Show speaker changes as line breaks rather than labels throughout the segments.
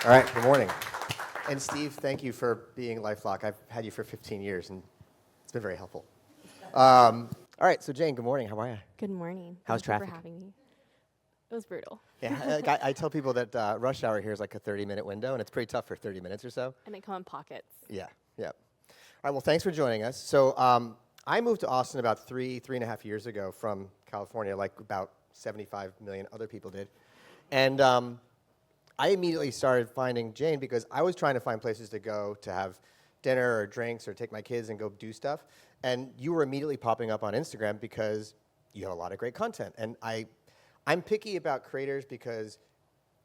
All right, good morning. And Steve, thank you for being LifeLock. I've had you for 15 years, and it's been very helpful. All right, so Jane, good morning. How are you?
Good morning.
How's
Thank
traffic?
you for having me. It was brutal.
Yeah, I tell people that rush hour here is like a 30-minute window, and it's pretty tough for 30 minutes or so.
And they come in pockets.
Yeah. All right, well, thanks for joining us. So I moved to Austin about three and a half years ago from California, like about 75 million other people did. And I immediately started finding Jane because I was trying to find places to go to have dinner or drinks or take my kids and go do stuff. And you were immediately popping up on Instagram because you have a lot of great content. And I'm picky about creators because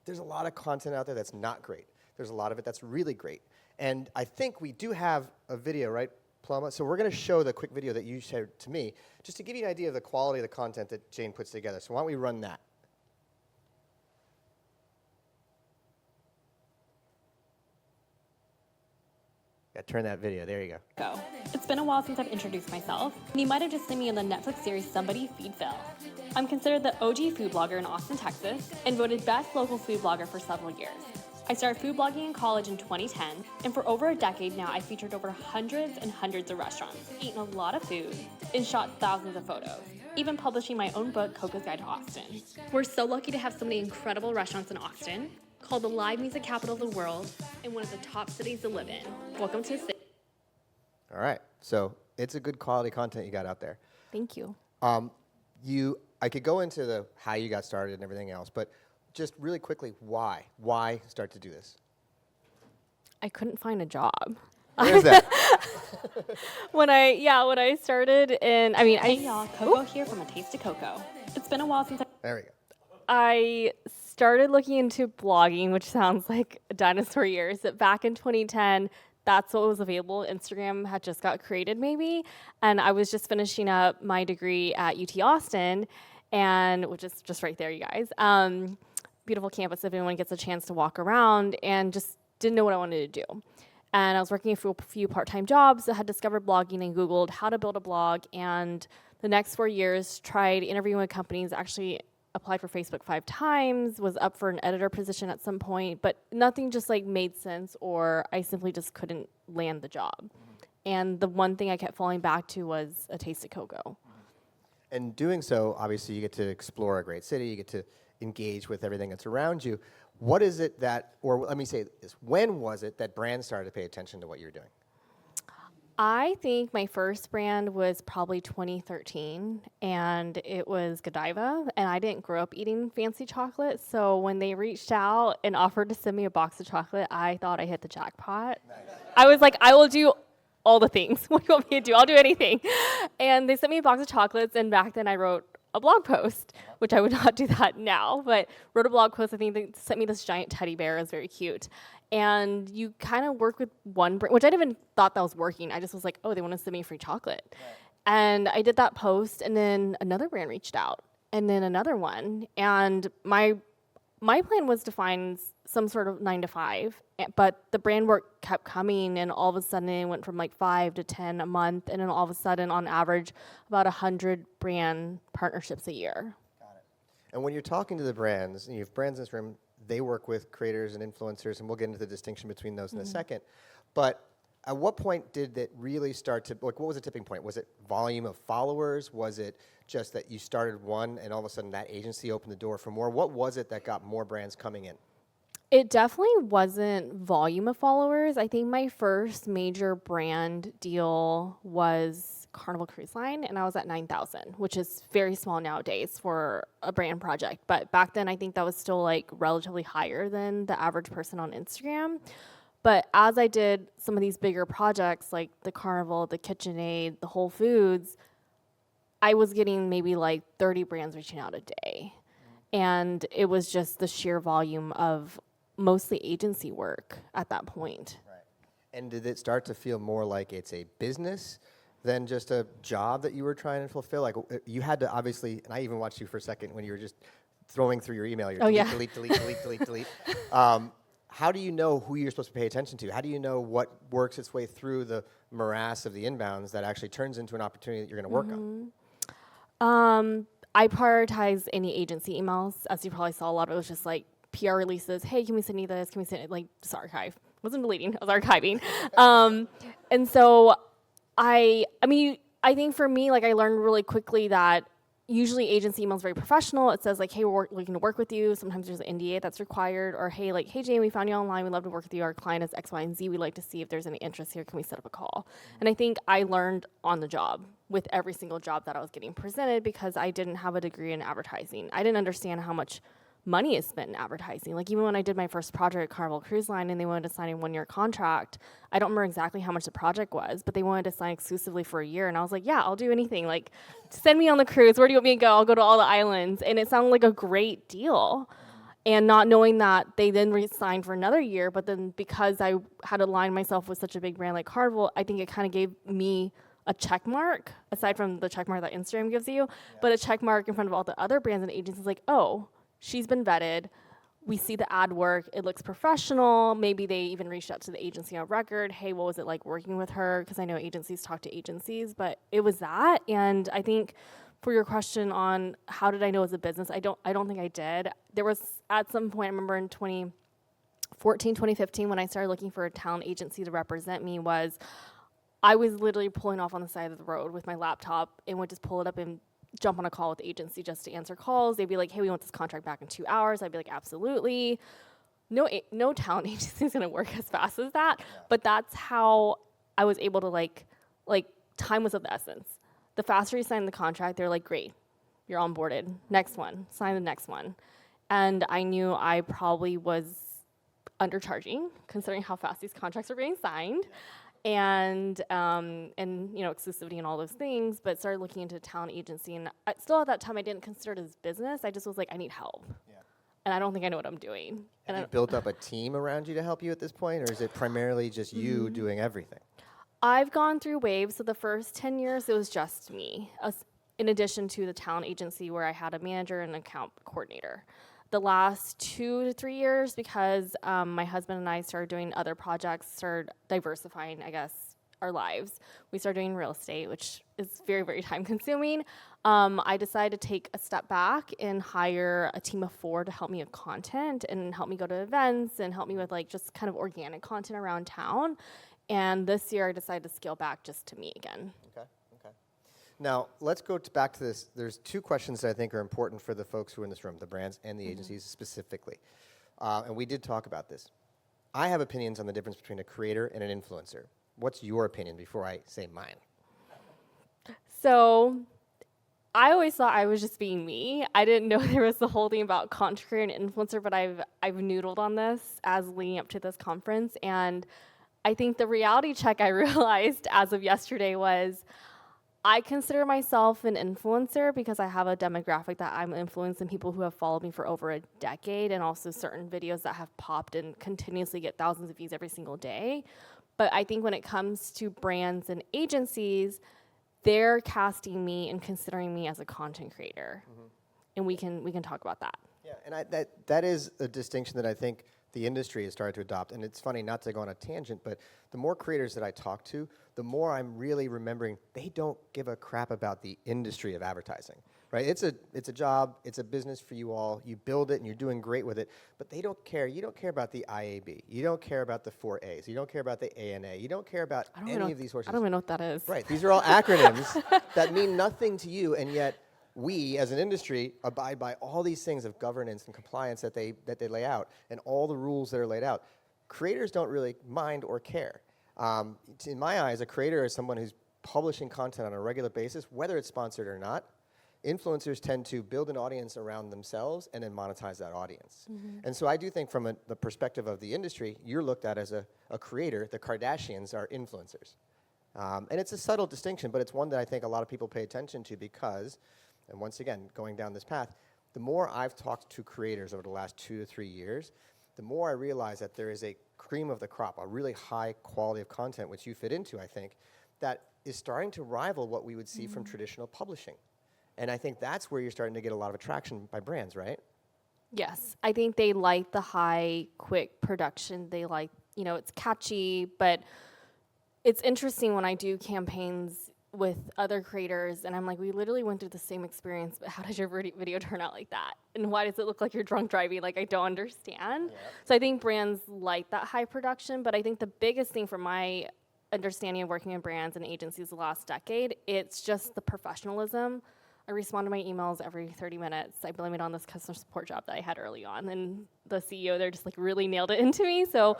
there's a lot of content out there that's not great. There's a lot of it that's really great. And I think we do have a video, right, Paloma? So we're going to show the quick video that you shared to me, just to give you an idea of the quality of the content that Jane puts together. So why don't we run that? Yeah, turn that video. There you go.
It's been a while since I've introduced myself, and you might have just seen me in the Netflix series Somebody Feed Phil. I'm considered the OG food blogger in Austin, Texas, and voted best local food blogger for several years. I started food blogging in college in 2010, and for over a decade now, I've featured over hundreds and hundreds of restaurants, eaten a lot of food, and shot thousands of photos, even publishing my own book, Coco's Guide to Austin. We're so lucky to have so many incredible restaurants in Austin, called the live music capital of the world, and one of the top cities to live in. Welcome to the city.
All right, so it's a good quality content you got out there.
Thank you.
I could go into the how you got started and everything else, but just really quickly, why? Why start to do this?
I couldn't find a job.
There's that.
When I started in, hey y'all, Coco here from A Taste of Koko. It's been a while since
There we go.
I started looking into blogging, which sounds like dinosaur years, but back in 2010, that's what was available. Instagram had just got created maybe, and I was just finishing up my degree at UT Austin, and which is just right there, you guys. Beautiful campus if anyone gets a chance to walk around, and just didn't know what I wanted to do. And I was working a few part-time jobs. I had discovered blogging and Googled how to build a blog, and the next 4 years tried interviewing with companies, actually applied for Facebook 5 times, was up for an editor position at some point, but nothing just like made sense, or I simply just couldn't land the job. And the one thing I kept falling back to was A Taste of Koko.
And doing so, obviously, you get to explore a great city, you get to engage with everything that's around you. What is it that, or let me say this, when was it that brands started to pay attention to what you're doing?
I think my first brand was probably 2013, and it was Godiva, and I didn't grow up eating fancy chocolate, so when they reached out and offered to send me a box of chocolate, I thought I hit the jackpot. Nice. I was like, I will do all the things. What do you want me to do? I'll do anything. And they sent me a box of chocolates, and back then I wrote a blog post, which I would not do that now, but wrote a blog post. I think they sent me this giant teddy bear. It was very cute. And you kind of work with one brand, which I didn't even thought that was working. I just was like, oh, they want to send me free chocolate. Right. And I did that post, and then another brand reached out, and then another one. And my plan was to find some sort of 9 to 5, but the brand work kept coming, and all of a sudden it went from like 5 to 10 a month, and then all of a sudden, on average, about 100 brand partnerships a year.
Got it. And when you're talking to the brands, and you have brands in this room, they work with creators and influencers, and we'll get into the distinction between those in a second. But at what point did it really start to, like, what was the tipping point? Was it volume of followers? Was it just that you started one and all of a sudden that agency opened the door for more? What was it that got more brands coming in?
It definitely wasn't volume of followers. I think my first major brand deal was Carnival Cruise Line, and I was at 9,000, which is very small nowadays for a brand project. But back then, I think that was still like relatively higher than the average person on Instagram. But as I did some of these bigger projects, like the Carnival, the KitchenAid, the Whole Foods, I was getting maybe like 30 brands reaching out a day. And it was just the sheer volume of mostly agency work at that point.
Right. And did it start to feel more like it's a business than just a job that you were trying to fulfill? Like, you had to obviously, and I even watched you for a second when you were just throwing through your email. Delete. How do you know who you're supposed to pay attention to? How do you know what works its way through the morass of the inbounds that actually turns into an opportunity that you're going to work on?
I prioritize any agency emails. As you probably saw, a lot of it was just like PR releases, hey, can we send you this? Can we send it? Like, just archive. Wasn't deleting, I was archiving. And so I mean, I think for me, like I learned really quickly that usually agency email is very professional. It says like, hey, we're looking to work with you. Sometimes there's an NDA that's required, or hey, like, hey, Jane, we found you online. We'd love to work with you. Our client is X, Y, and Z. We'd like to see if there's any interest here. Can we set up a call? And I think I learned on the job with every single job that I was getting presented because I didn't have a degree in advertising. I didn't understand how much money is spent in advertising. Like even when I did my first project at Carnival Cruise Line and they wanted to sign a 1-year contract, I don't remember exactly how much the project was, but they wanted to sign exclusively for a year. And I was like, yeah, I'll do anything. Like send me on the cruise. Where do you want me to go? I'll go to all the islands. And it sounded like a great deal. And not knowing that they then re-signed for another year, but then because I had aligned myself with such a big brand like Carnival, I think it kind of gave me a check mark, aside from the check mark that Instagram gives you, but a check mark in front of all the other brands and agencies like, oh, she's been vetted. We see the ad work. It looks professional. Maybe they even reached out to the agency on record. Hey, what was it like working with her? Because I know agencies talk to agencies, but it was that. And I think for your question on how did I know as a business, I don't think I did. There was at some point, I remember in 2014, 2015, when I started looking for a talent agency to represent me, I was literally pulling off on the side of the road with my laptop and would just pull it up and jump on a call with the agency just to answer calls. They'd be like, hey, we want this contract back in 2 hours. I'd be like, absolutely. No talent agency is going to work as fast as that. Yeah. But that's how I was able to like time was of the essence. The faster you sign the contract, they're like, great, you're onboarded. Next one, sign the next one. And I knew I probably was undercharging considering how fast these contracts were being signed. And you know, exclusivity and all those things, but started looking into a talent agency. And still at that time, I didn't consider it as business. I just was like, I need help. Yeah. And I don't think I know what I'm doing.
Have you built up a team around you to help you at this point, or is it primarily just you doing everything?
I've gone through waves. So the first 10 years, it was just me, in addition to the talent agency where I had a manager and an account coordinator. The last 2 to 3 years, because my husband and I started doing other projects, started diversifying, I guess, our lives. We started doing real estate, which is very, very time consuming. I decided to take a step back and hire a team of 4 to help me with content and help me go to events and help me with like just kind of organic content around town. And this year I decided to scale back just to me again.
Okay. Now, let's go back to this. There's 2 questions that I think are important for the folks who are in this room, the brands and the agencies specifically. And we did talk about this. I have opinions on the difference between a creator and an influencer. What's your opinion before I say mine?
So I always thought I was just being me. I didn't know there was the whole thing about content creator and influencer, but I've noodled on this as leading up to this conference. And I think the reality check I realized as of yesterday was I consider myself an influencer because I have a demographic that I'm influencing people who have followed me for over a decade, and also certain videos that have popped and continuously get thousands of views every single day. But I think when it comes to brands and agencies, they're casting me and considering me as a content creator. And we can talk about that.
Yeah, and that is a distinction that I think the industry has started to adopt. And it's funny, not to go on a tangent, but the more creators that I talk to, the more I'm really remembering they don't give a crap about the industry of advertising, right? It's a job, it's a business for you all. You build it and you're doing great with it, but they don't care. You don't care about the IAB. You don't care about the 4As. You don't care about the ANA. You don't care about any of these horses.
I don't even know what that is.
Right, these are all acronyms that mean nothing to you, and yet we, as an industry, abide by all these things of governance and compliance that they lay out, and all the rules that are laid out. Creators don't really mind or care. In my eyes, a creator is someone who's publishing content on a regular basis, whether it's sponsored or not. Influencers tend to build an audience around themselves and then monetize that audience. And so I do think from the perspective of the industry, you're looked at as a creator. The Kardashians are influencers. And it's a subtle distinction, but it's one that I think a lot of people pay attention to because, and once again, going down this path, the more I've talked to creators over the last 2 to 3 years, the more I realize that there is a cream of the crop, a really high quality of content, which you fit into, I think, that is starting to rival what we would see from traditional publishing. And I think that's where you're starting to get a lot of attraction by brands, right?
Yes, I think they like the high, quick production. They like, it's catchy, but it's interesting when I do campaigns, with other creators, and I'm like, we literally went through the same experience, but how did your video turn out like that? And why does it look like you're drunk driving? Like, I don't understand.
Yeah.
So I think brands like that high production, but I think the biggest thing from my understanding of working in brands and agencies the last decade, it's just the professionalism. I respond to my emails every 30 minutes. I blame it on this customer support job that I had early on, and the CEO there just like really nailed it into me. So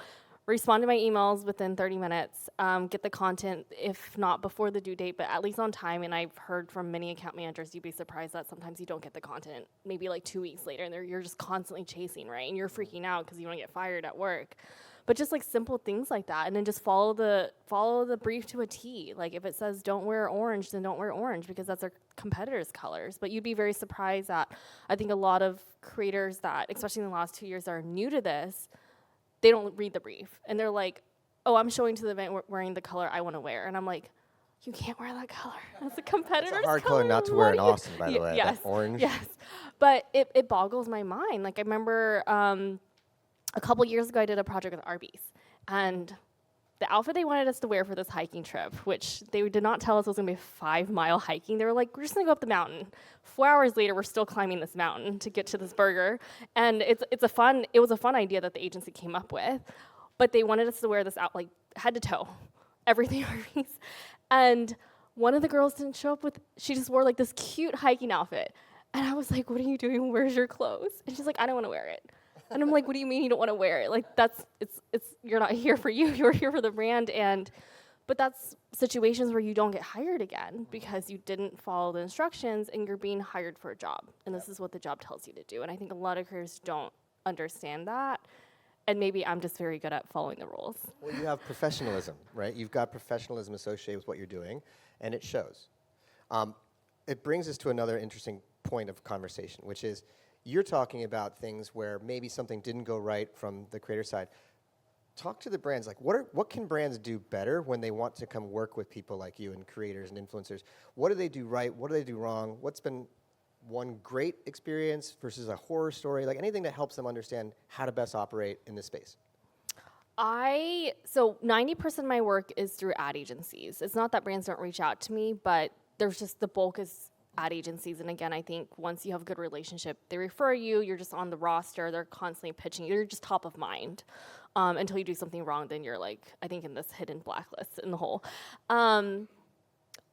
respond to my emails within 30 minutes, get the content, if not before the due date, but at least on time. And I've heard from many account managers, you'd be surprised that sometimes you don't get the content maybe like 2 weeks later, and you're just constantly chasing, right? And you're freaking out because you want to get fired at work. But just like simple things like that, and then just follow the brief to a T. Like if it says don't wear orange, then don't wear orange because that's our competitors' colors. But you'd be very surprised that I think a lot of creators that, especially in the last 2 years, that are new to this, they don't read the brief, and they're like, "Oh, I'm showing to the event wearing the color I want to wear," and I'm like, "You can't wear that color. That's a competitor's
It's a hard
color.
color not to wear in Austin, by the way.
Yes,
That orange.
yes. But it boggles my mind. Like I remember a couple years ago, I did a project with Arby's, and the outfit they wanted us to wear for this hiking trip, which they did not tell us was going to be a 5-mile hiking. They were like, we're just going to go up the mountain. 4 hours later, we're still climbing this mountain to get to this burger. And it was a fun idea that the agency came up with, but they wanted us to wear this out like head to toe, everything Arby's. And one of the girls didn't show up she just wore like this cute hiking outfit. And I was like, what are you doing? Where's your clothes? And she's like, I don't want to wear it. And I'm like, what do you mean you don't want to wear it? Like you're not here for you, you're here for the brand. But that's situations where you don't get hired again because you didn't follow the instructions and you're being hired for a job. And this is what the job tells you to do. And I think a lot of creators don't understand that. And maybe I'm just very good at following the rules.
Well, you have professionalism, right? You've got professionalism associated with what you're doing, and it shows. It brings us to another interesting point of conversation, which is you're talking about things where maybe something didn't go right from the creator side. Talk to the brands. Like, what can brands do better when they want to come work with people like you and creators and influencers? What do they do right? What do they do wrong? What's been one great experience versus a horror story? Like anything that helps them understand how to best operate in this space.
So 90% of my work is through ad agencies. It's not that brands don't reach out to me, but there's just the bulk is ad agencies. And again, I think once you have a good relationship, they refer you, you're just on the roster, they're constantly pitching you, you're just top of mind. Until you do something wrong, then you're like, I think in this hidden blacklist in the hole.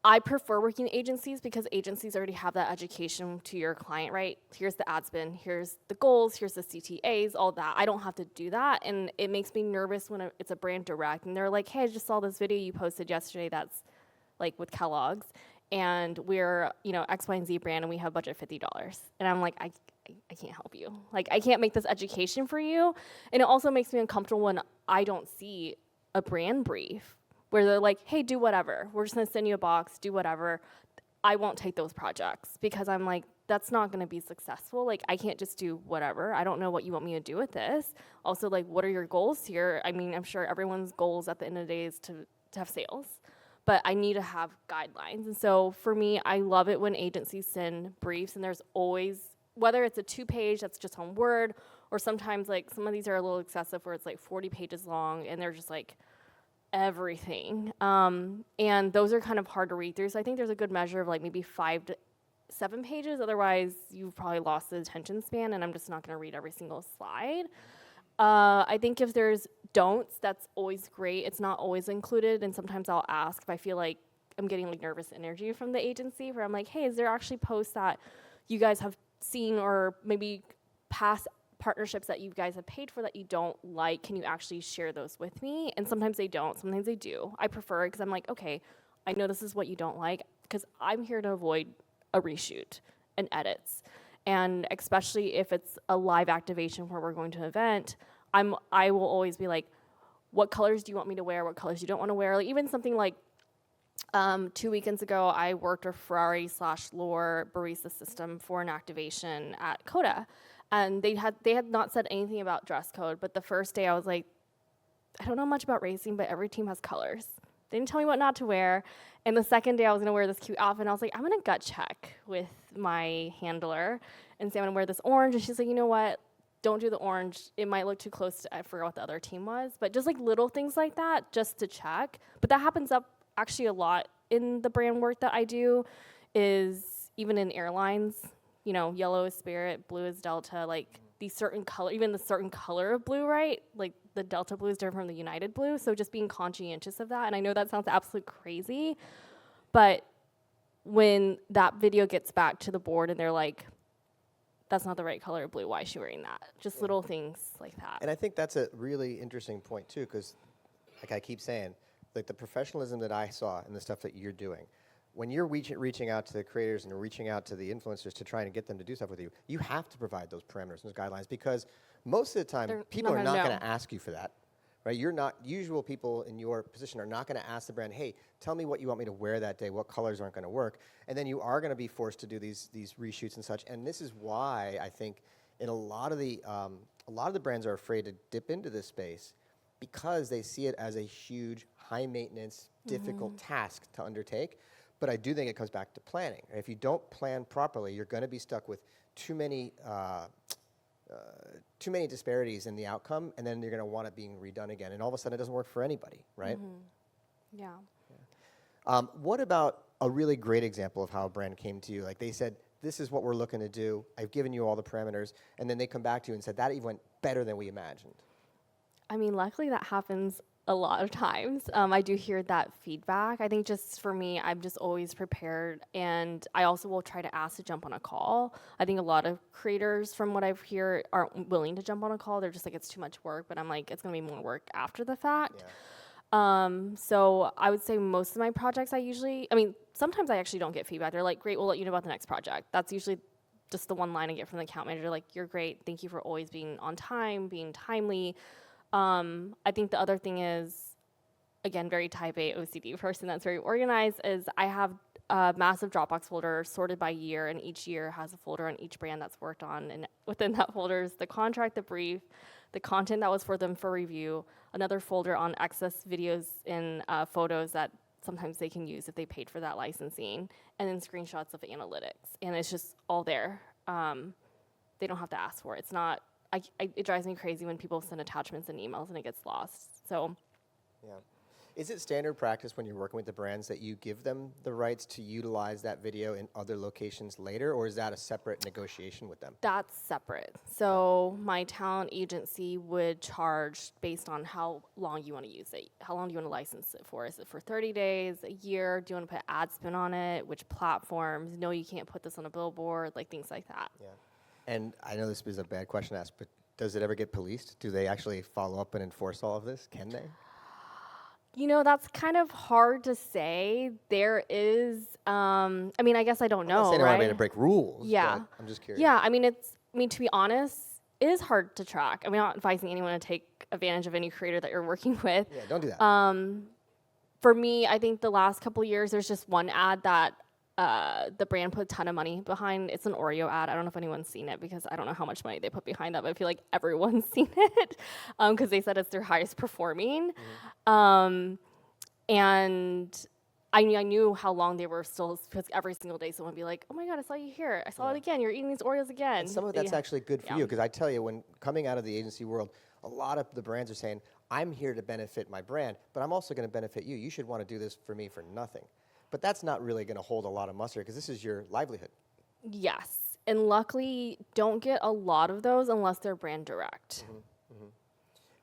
I prefer working agencies because agencies already have that education to your client, right? Here's the ad spin, here's the goals, here's the CTAs, all that. I don't have to do that, and it makes me nervous when it's a brand direct, and they're like, hey, I just saw this video you posted yesterday that's like with Kellogg's, and we're, X, Y, and Z brand, and we have budget $50. And I'm like, I can't help you. Like, I can't make this education for you. And it also makes me uncomfortable when I don't see a brand brief where they're like, hey, do whatever. We're just gonna send you a box, do whatever. I won't take those projects because I'm like, that's not gonna be successful. Like, I can't just do whatever. I don't know what you want me to do with this. Also, like, what are your goals here? I mean, I'm sure everyone's goals at the end of the day is to have sales, but I need to have guidelines. And so for me, I love it when agencies send briefs, and there's always, whether it's a 2-page that's just on Word, or sometimes like some of these are a little excessive where it's like 40 pages long and they're just like everything. And those are kind of hard to read through. So I think there's a good measure of like maybe 5 to 7 pages. Otherwise, you've probably lost the attention span, and I'm just not going to read every single slide. I think if there's don'ts, that's always great. It's not always included, and sometimes I'll ask if I feel like I'm getting like nervous energy from the agency, where I'm like, hey, is there actually posts that you guys have seen or maybe past partnerships that you guys have paid for that you don't like? Can you actually share those with me? And sometimes they don't, sometimes they do. I prefer it because I'm like, okay, I know this is what you don't like, because I'm here to avoid a reshoot and edits. And especially if it's a live activation where we're going to an event, I will always be like, what colors do you want me to wear? What colors you don't want to wear? Like even something like 2 weekends ago, I worked a Ferrari/Lore barista system for an activation at Coda. And they had not said anything about dress code, but the first day I was like, I don't know much about racing, but every team has colors. They didn't tell me what not to wear. And the second day I was gonna wear this cute outfit, and I was like, I'm gonna gut check with my handler and say I'm gonna wear this orange. And she's like, you know what? Don't do the orange. It might look too close to, I forgot what the other team was. But just like little things like that, just to check. But that happens up actually a lot in the brand work that I do is even in airlines, you know, yellow is Spirit, blue is Delta, like these certain color, even the certain color of blue, right? Like the Delta blue is different from the United blue. So just being conscientious of that. And I know that sounds absolutely crazy, but when that video gets back to the board and they're like, that's not the right color of blue, why is she wearing that? Just little things like that.
And I think that's a really interesting point too, because like I keep saying, like the professionalism that I saw in the stuff that you're doing, when you're reaching out to the creators and reaching out to the influencers to try and get them to do stuff with you, you have to provide those parameters, those guidelines, because most of the time, people are not going to ask you for that, right? You're not, usual people in your position are not going to ask the brand, hey, tell me what you want me to wear that day, what colors aren't going to work, and then you are going to be forced to do these reshoots and such, and this is why I think in a lot of the brands are afraid to dip into this space, because they see it as a huge, high-maintenance, difficult task to undertake. But I do think it comes back to planning. If you don't plan properly, you're going to be stuck with too many disparities in the outcome, and then you're going to want it being redone again. And all of a sudden, it doesn't work for anybody, right?
Yeah.
What about a really great example of how a brand came to you? Like they said, this is what we're looking to do. I've given you all the parameters. And then they come back to you and said, that even went better than we imagined.
I mean, luckily that happens a lot of times. I do hear that feedback. I think just for me, I'm just always prepared, and I also will try to ask to jump on a call. I think a lot of creators, from what I've heard, aren't willing to jump on a call. They're just like, it's too much work, but I'm like, it's gonna be more work after the fact. Yeah. So I would say most of my projects sometimes I actually don't get feedback. They're like, great, we'll let you know about the next project. That's usually just the one line I get from the account manager, like, you're great, thank you for always being on time, being timely. I think the other thing is, again, very type A OCD person that's very organized, is I have a massive Dropbox folder sorted by year, and each year has a folder on each brand that's worked on, and within that folder is the contract, the brief, the content that was for them for review, another folder on excess videos and photos that sometimes they can use if they paid for that licensing, and then screenshots of analytics, and it's just all there. They don't have to ask for it. It's not, it drives me crazy when people send attachments and emails and it gets lost. So,
yeah. Is it standard practice when you're working with the brands that you give them the rights to utilize that video in other locations later, or is that a separate negotiation with them?
That's separate. So my talent agency would charge based on how long you want to use it. How long do you want to license it for? Is it for 30 days, a year? Do you want to put ad spin on it? Which platforms? No, you can't put this on a billboard, like things like that.
Yeah. And I know this is a bad question to ask, but does it ever get policed? Do they actually follow up and enforce all of this? Can they?
You know, that's kind of hard to say. There is, I guess I don't know,
I'm not saying
right?
I'm ready to break rules.
Yeah.
I'm just curious.
Yeah, to be honest, it is hard to track. I'm not advising anyone to take advantage of any creator that you're working with.
Yeah, don't do that.
For me, I think the last couple of years, there's just one ad that the brand put a ton of money behind. It's an Oreo ad. I don't know if anyone's seen it because I don't know how much money they put behind that, but I feel like everyone's seen it because they said it's their highest performing. And I knew how long they were still, because every single day someone would be like, oh my God, I saw you here. I saw it again. You're eating these Oreos again.
And some of that's actually good for you, because I tell you, when coming out of the agency world, a lot of the brands are saying, I'm here to benefit my brand, but I'm also going to benefit you. You should want to do this for me for nothing. But that's not really going to hold a lot of muster, because this is your livelihood.
Yes. And luckily, don't get a lot of those unless they're brand direct.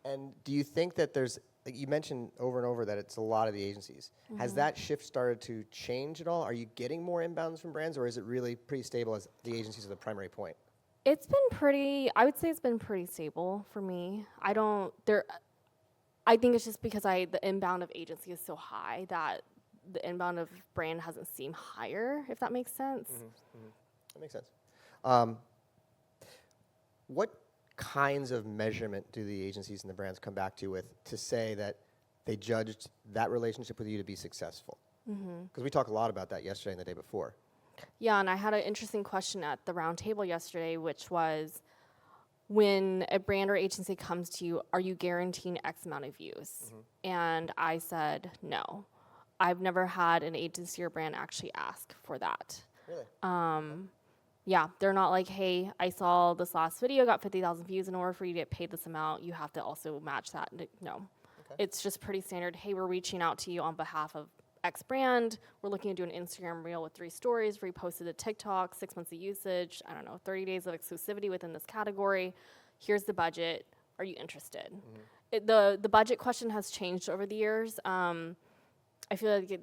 And do you think that there's, like you mentioned over and over that it's a lot of the agencies. Has that shift started to change at all? Are you getting more inbounds from brands, or is it really pretty stable as the agencies are the primary point?
It's been I would say it's been pretty stable for me. I think it's just because the inbound of agency is so high that the inbound of brand hasn't seemed higher, if that makes sense.
That makes sense. What kinds of measurement do the agencies and the brands come back to you with to say that they judged that relationship with you to be successful? Because we talked a lot about that yesterday and the day before.
Yeah, and I had an interesting question at the round table yesterday, which was, when a brand or agency comes to you, are you guaranteeing X amount of views? And I said, no. I've never had an agency or brand actually ask for that.
Really?
Yeah, they're not like, hey, I saw this last video, got 50,000 views. In order for you to get paid this amount, you have to also match that. No. Okay. It's just pretty standard. Hey, we're reaching out to you on behalf of X brand, we're looking to do an Instagram reel with 3 stories, reposted to TikTok, 6 months of usage, I don't know, 30 days of exclusivity within this category. Here's the budget. Are you interested? The budget question has changed over the years. I feel like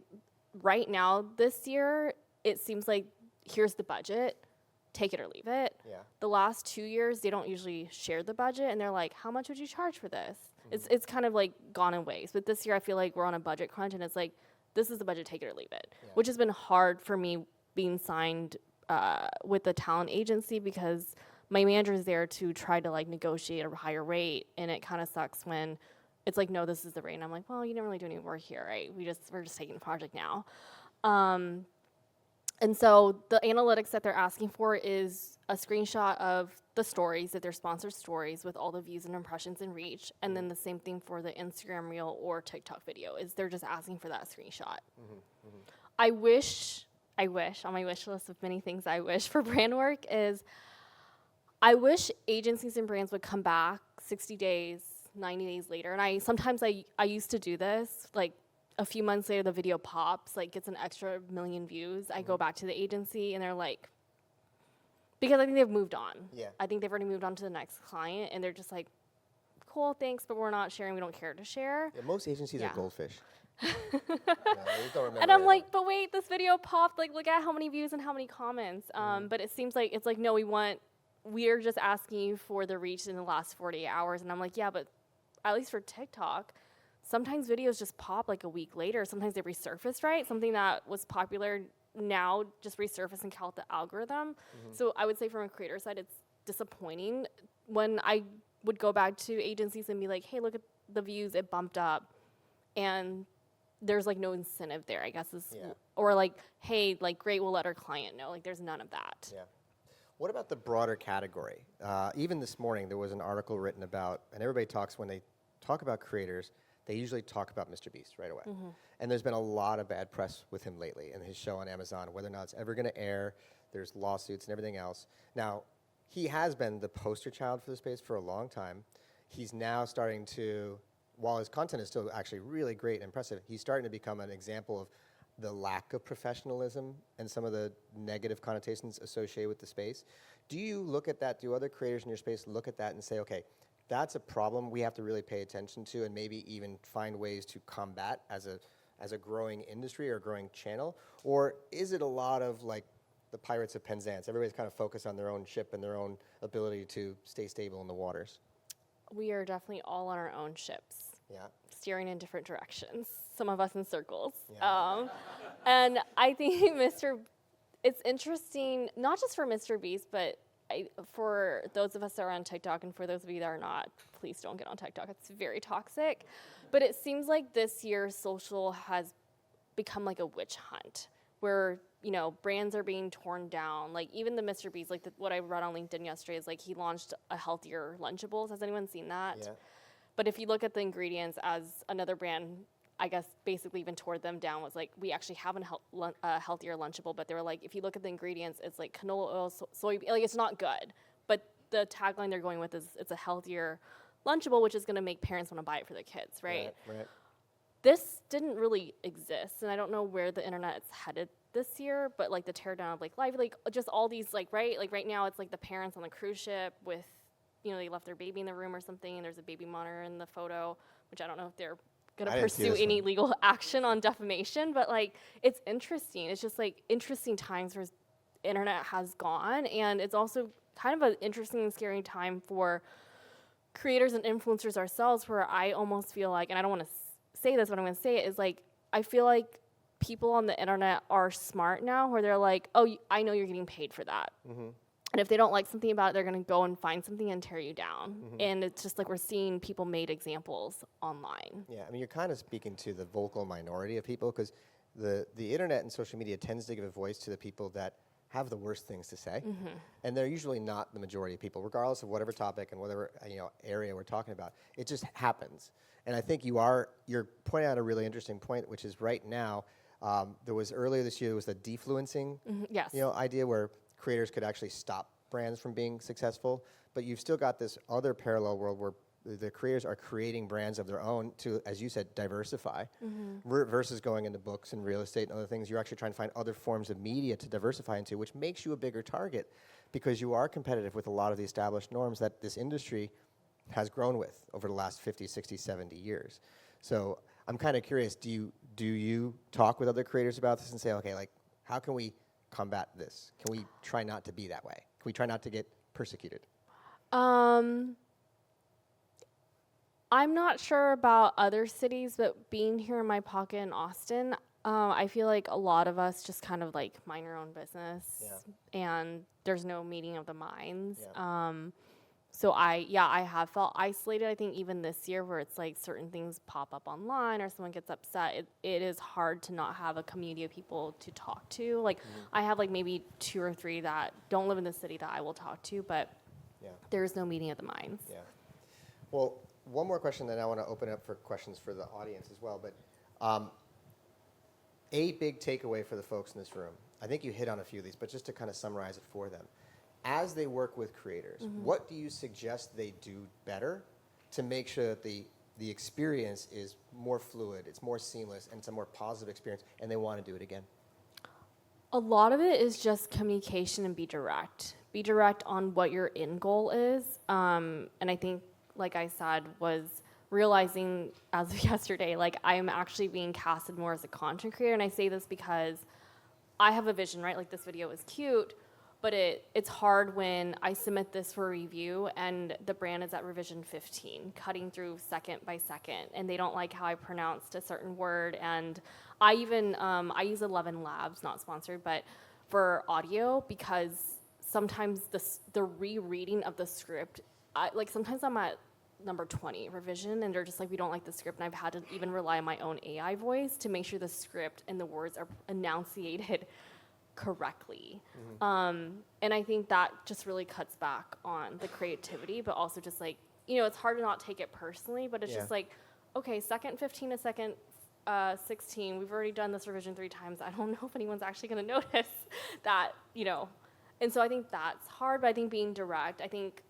right now, this year, it seems like here's the budget, take it or leave it.
Yeah.
The last 2 years, they don't usually share the budget, and they're like, how much would you charge for this? It's kind of like gone in waves. But this year, I feel like we're on a budget crunch, and it's like, this is the budget, take it or leave it, which has been hard for me being signed with the talent agency because my manager is there to try to like negotiate a higher rate, and it kind of sucks when it's like, no, this is the rate. And I'm like, well, you didn't really do any work here, right? We're just taking the project now. And so the analytics that they're asking for is a screenshot of the stories, that they're sponsored stories with all the views and impressions and reach. And then the same thing for the Instagram reel or TikTok video is they're just asking for that screenshot. I wish on my wish list of many things I wish for brand work is I wish agencies and brands would come back 60 days, 90 days later. And I used to do this, like a few months later, the video pops, like gets an extra million views. I go back to the agency and they're like, because I think they've moved on.
Yeah.
I think they've already moved on to the next client and they're just like, cool, thanks, but we're not sharing. We don't care to share.
Yeah, most agencies are goldfish. They don't remember
And I'm
it.
like, but wait, this video popped. Like, look at how many views and how many comments. But it seems like it's like, no, we're just asking you for the reach in the last 48 hours. And I'm like, yeah, but at least for TikTok, sometimes videos just pop like a week later. Sometimes they resurface, right? Something that was popular now just resurface and count the algorithm. So I would say from a creator side, it's disappointing when I would go back to agencies and be like, hey, look at the views, it bumped up. And there's like no incentive there, I guess. Or like, hey, like great, we'll let our client know. Like there's none of that.
Yeah. What about the broader category? Even this morning, there was an article written about, and everybody talks, when they talk about creators, they usually talk about Mr. Beast right away. And there's been a lot of bad press with him lately and his show on Amazon, whether or not it's ever going to air. There's lawsuits and everything else. Now, he has been the poster child for the space for a long time. He's now starting to, while his content is still actually really great and impressive, he's starting to become an example of the lack of professionalism and some of the negative connotations associated with the space. Do you look at that? Do other creators in your space look at that and say, okay, that's a problem we have to really pay attention to and maybe even find ways to combat as a growing industry or growing channel? Or is it a lot of like the Pirates of Penzance? Everybody's kind of focused on their own ship and their own ability to stay stable in the waters.
We are definitely all on our own ships.
Yeah.
Steering in different directions, some of us in circles.
Yeah.
And I think it's interesting, not just for Mr. Beast, but for those of us that are on TikTok, and for those of you that are not, please don't get on TikTok. It's very toxic. But it seems like this year social has become like a witch hunt where, brands are being torn down. Like even the Mr. Beast, like what I read on LinkedIn yesterday is like he launched a healthier Lunchables. Has anyone seen that?
Yeah.
But if you look at the ingredients, as another brand, I guess, basically even tore them down, was like, we actually have a healthier Lunchable, but they were like, if you look at the ingredients, it's like canola oil, soybean, like it's not good. But the tagline they're going with is it's a healthier Lunchable, which is going to make parents want to buy it for their kids, right?
Right.
This didn't really exist, and I don't know where the internet is headed this year, but like the teardown of like live, like just all these like right now it's like the parents on the cruise ship with, they left their baby in the room or something, and there's a baby monitor in the photo, which I don't know if they're gonna pursue any legal action on defamation, but like it's interesting. It's just like interesting times where internet has gone, and it's also kind of an interesting and scary time for creators and influencers ourselves, where I almost feel like, and I don't want to say this, but I'm going to say it, is like I feel like people on the internet are smart now, where they're like, oh, I know you're getting paid for that. And if they don't like something about it, they're going to go and find something and tear you down. And it's just like we're seeing people made examples online.
Yeah, I mean, you're kind of speaking to the vocal minority of people, because the internet and social media tends to give a voice to the people that have the worst things to say. And they're usually not the majority of people, regardless of whatever topic and whatever area we're talking about. It just happens. And I think you're pointing out a really interesting point, which is right now, there was earlier this year, there was the defluencing
Yes.
idea where creators could actually stop brands from being successful, but you've still got this other parallel world where the creators are creating brands of their own to, as you said, diversify, versus going into books and real estate and other things. You're actually trying to find other forms of media to diversify into, which makes you a bigger target because you are competitive with a lot of the established norms that this industry has grown with over the last 50, 60, 70 years. So I'm kind of curious, do you talk with other creators about this and say, okay, like, how can we combat this? Can we try not to be that way? Can we try not to get persecuted?
I'm not sure about other cities, but being here in my pocket in Austin, I feel like a lot of us just kind of like mind our own business, and there's no meeting of the minds. So I have felt isolated. I think even this year where it's like certain things pop up online or someone gets upset, it is hard to not have a community of people to talk to. Like I have like maybe 2 or 3 that don't live in the city that I will talk to, but there's no meeting of the minds.
Yeah. Well, one more question, then I want to open up for questions for the audience as well. But a big takeaway for the folks in this room, I think you hit on a few of these, but just to kind of summarize it for them. As they work with creators, what do you suggest they do better to make sure that the experience is more fluid, it's more seamless, and it's a more positive experience, and they want to do it again?
A lot of it is just communication and be direct. Be direct on what your end goal is. And I think, like I said, was realizing as of yesterday, like I am actually being casted more as a content creator. And I say this because I have a vision, right? Like this video is cute, but it's hard when I submit this for review and the brand is at revision 15, cutting through second by second, and they don't like how I pronounced a certain word. And I even, I use 11 Labs, not sponsored, but for audio, because sometimes the rereading of the script, like sometimes I'm at number 20 revision and they're just like, we don't like the script, and I've had to even rely on my own AI voice to make sure the script and the words are enunciated correctly. And I think that just really cuts back on the creativity, but also just like, you know, it's hard to not take it personally, but it's just like, okay, second 15 to second 16, we've already done this revision 3 times. I don't know if anyone's actually going to notice that, you know. And so I think that's hard, but I think being direct, I think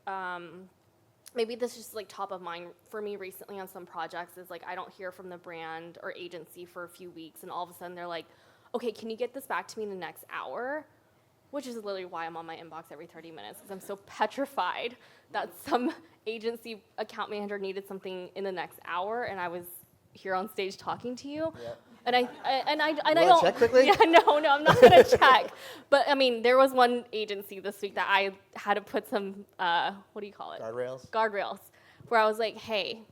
maybe this is just like top of mind for me recently on some projects is like I don't hear from the brand or agency for a few weeks, and all of a sudden they're like, okay, can you get this back to me in the next hour? Which is literally why I'm on my inbox every 30 minutes, because I'm so petrified that some agency account manager needed something in the next hour, and I was here on stage talking to you. And I don't
check quickly?
Yeah, no, I'm not gonna check. But I mean, there was one agency this week that I had to put some what do you call it? Guardrails. Where I was like, hey,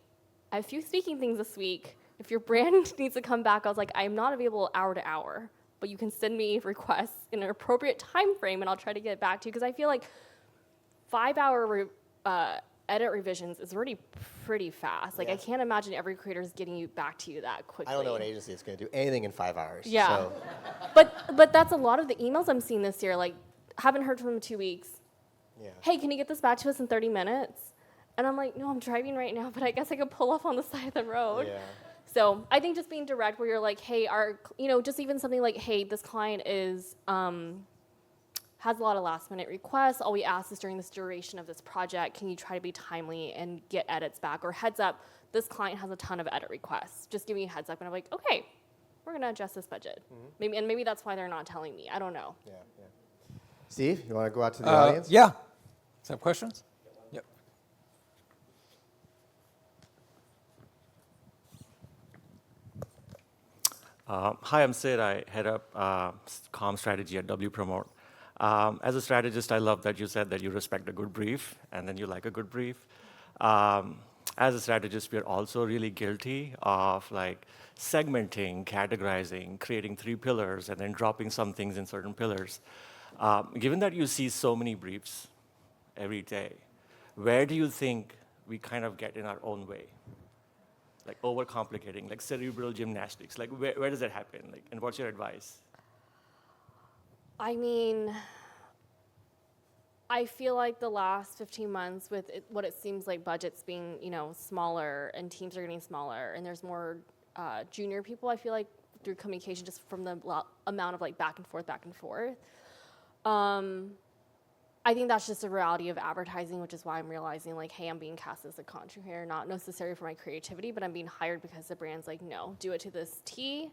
I have a few speaking things this week. If your brand needs to come back, I was like, I am not available hour to hour, but you can send me requests in an appropriate time frame, and I'll try to get back to you, because I feel like 5-hour edit revisions is already pretty fast. Like I can't imagine every creator is getting you back to you that quickly.
I don't know an agency that's going to do anything in 5 hours.
Yeah,
so.
but that's a lot of the emails I'm seeing this year. Like, haven't heard from them in 2 weeks. Hey, can you get this back to us in 30 minutes? And I'm like, no, I'm driving right now, but I guess I could pull off on the side of the road. So I think just being direct, where you're like, hey, just even something like, hey, this client is has a lot of last minute requests. All we ask is during this duration of this project, can you try to be timely and get edits back? Or heads up, this client has a ton of edit requests. Just give me a heads up, and I'm like, okay, we're gonna adjust this budget. Maybe that's why they're not telling me. I don't know.
Steve, you want to go out to the audience?
Yeah. Some questions? Yep.
Hi, I'm Sid. I head up comm strategy at W Promote. As a strategist, I love that you said that you respect a good brief and then you like a good brief. As a strategist, we're also really guilty of like segmenting, categorizing, creating 3 pillars, and then dropping some things in certain pillars. Given that you see so many briefs every day, where do you think we kind of get in our own way? Like overcomplicating, like cerebral gymnastics. Like where does that happen? Like, and what's your advice?
I mean, I feel like the last 15 months with what it seems like budgets being, smaller and teams are getting smaller and there's more junior people, I feel like through communication just from the amount of like back and forth. I think that's just a reality of advertising, which is why I'm realizing like, hey, I'm being cast as a content creator, not necessarily for my creativity, but I'm being hired because the brand's like, no, do it to this T.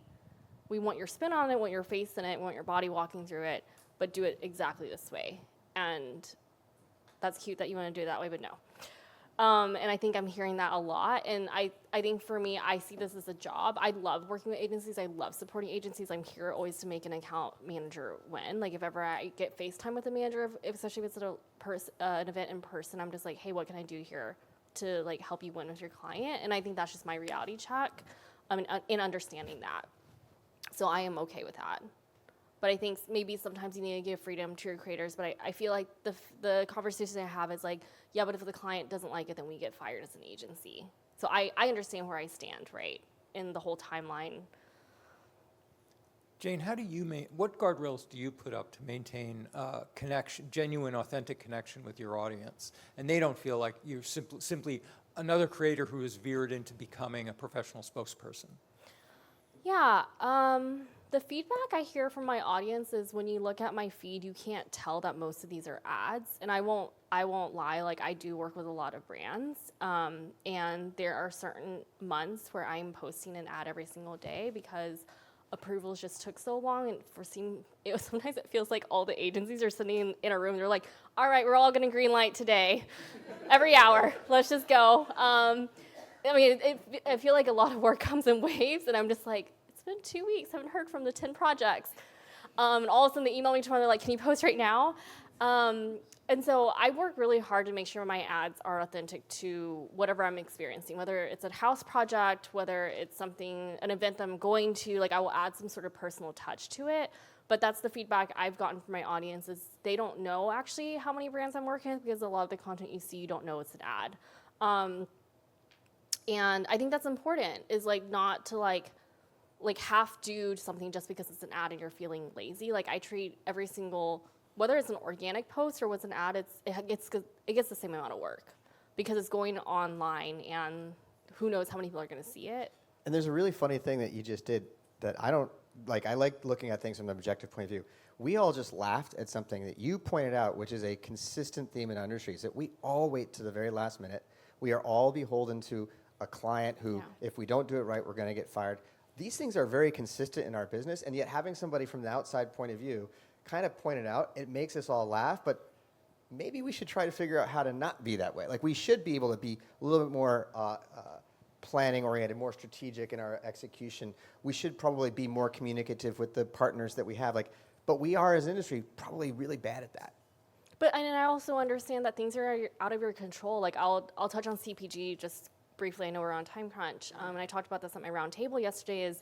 We want your spin on it, want your face in it, want your body walking through it, but do it exactly this way. And that's cute that you want to do it that way, but no. And I think I'm hearing that a lot. And I think for me, I see this as a job. I love working with agencies. I love supporting agencies. I'm here always to make an account manager win. Like if ever I get FaceTime with a manager, especially if it's at an event in person, I'm just like, hey, what can I do here to like help you win with your client? And I think that's just my reality check in understanding that. So I am okay with that. But I think maybe sometimes you need to give freedom to your creators. But I feel like the conversation I have is like, yeah, but if the client doesn't like it, then we get fired as an agency. So I understand where I stand, right, in the whole timeline.
Jane, how do you what guardrails do you put up to maintain connection, genuine, authentic connection with your audience, and they don't feel like you're simply another creator who is veered into becoming a professional spokesperson?
Yeah, the feedback I hear from my audience is when you look at my feed, you can't tell that most of these are ads. And I won't lie, like I do work with a lot of brands. And there are certain months where I'm posting an ad every single day because approvals just took so long. And sometimes it feels like all the agencies are sitting in a room. They're like, all right, we're all gonna green light today. Every hour, let's just go. I mean, I feel like a lot of work comes in waves and I'm just like, it's been 2 weeks, haven't heard from the 10 projects. And all of a sudden they email me tomorrow, they're like, can you post right now? And so I work really hard to make sure my ads are authentic to whatever I'm experiencing, whether it's a house project, whether it's an event that I'm going to, like I will add some sort of personal touch to it. But that's the feedback I've gotten from my audience is they don't know actually how many brands I'm working with because a lot of the content you see, you don't know it's an ad. And I think that's important is like not to like half do something just because it's an ad and you're feeling lazy. Like I treat every single, whether it's an organic post or what's an ad, it gets the same amount of work because it's going online and who knows how many people are going to see it.
And there's a really funny thing that you just did that I don't like. I like looking at things from an objective point of view. We all just laughed at something that you pointed out, which is a consistent theme in our industry, is that we all wait to the very last minute. We are all beholden to a client who, if we don't do it right, we're going to get fired. These things are very consistent in our business, and yet having somebody from the outside point of view kind of point it out, it makes us all laugh, but maybe we should try to figure out how to not be that way. Like we should be able to be a little bit more planning-oriented, more strategic in our execution. We should probably be more communicative with the partners that we have. But we are, as an industry, probably really bad at that.
But and I also understand that things are out of your control. Like I'll touch on CPG just briefly. I know we're on time crunch, and I talked about this at my round table yesterday. Is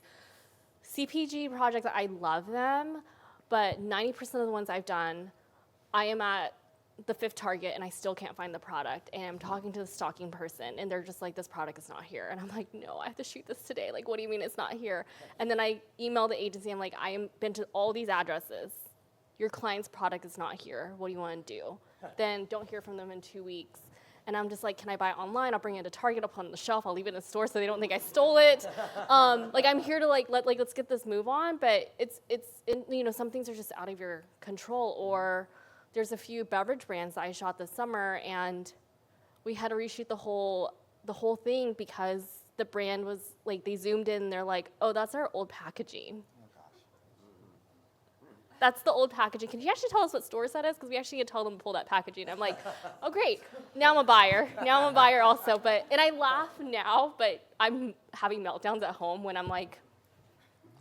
CPG projects, I love them, but 90% of the ones I've done, I am at the 5th target and I still can't find the product. And I'm talking to the stocking person and they're just like, this product is not here. And I'm like, no, I have to shoot this today. Like, what do you mean it's not here? And then I email the agency. I'm like, I have been to all these addresses. Your client's product is not here. What do you want to do? Then don't hear from them in 2 weeks. And I'm just like, can I buy it online? I'll bring it to Target, I'll put it on the shelf, I'll leave it in the store so they don't think I stole it. Like I'm here to let's get this move on, but some things are just out of your control. Or there's a few beverage brands that I shot this summer and we had to reshoot the whole thing because the brand was like, they zoomed in and they're like, oh, that's our old packaging. That's the old packaging. Can you actually tell us what stores that is? Because we actually had told them to pull that packaging. I'm like, oh, great. Now I'm a buyer. Now I'm a buyer also. And I laugh now, but I'm having meltdowns at home when I'm like.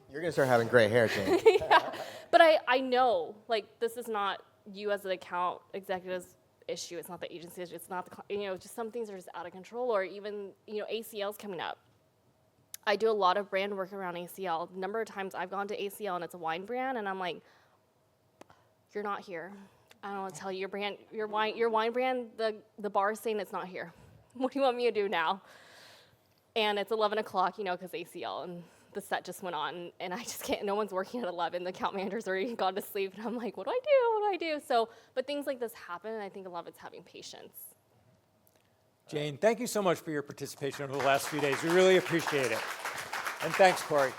You're going to start having gray hair, Jane.
Yeah. But I know, like, this is not you as an account executive's issue. It's not the agency issue. It's not just some things are just out of control. Or even, ACL's coming up. I do a lot of brand work around ACL. The number of times I've gone to ACL and it's a wine brand, and I'm like, you're not here. I don't want to tell you your wine brand, the bar is saying it's not here. What do you want me to do now? And it's 11 o'clock, because ACL, and the set just went on, and I just can't, no one's working at 11. The account manager's already gone to sleep, and I'm like, what do I do? What do I do? So, but things like this happen, and I think a lot of it's having patience.
Jane, thank you so much for your participation over the last few days. We really appreciate it. And thanks, Cory.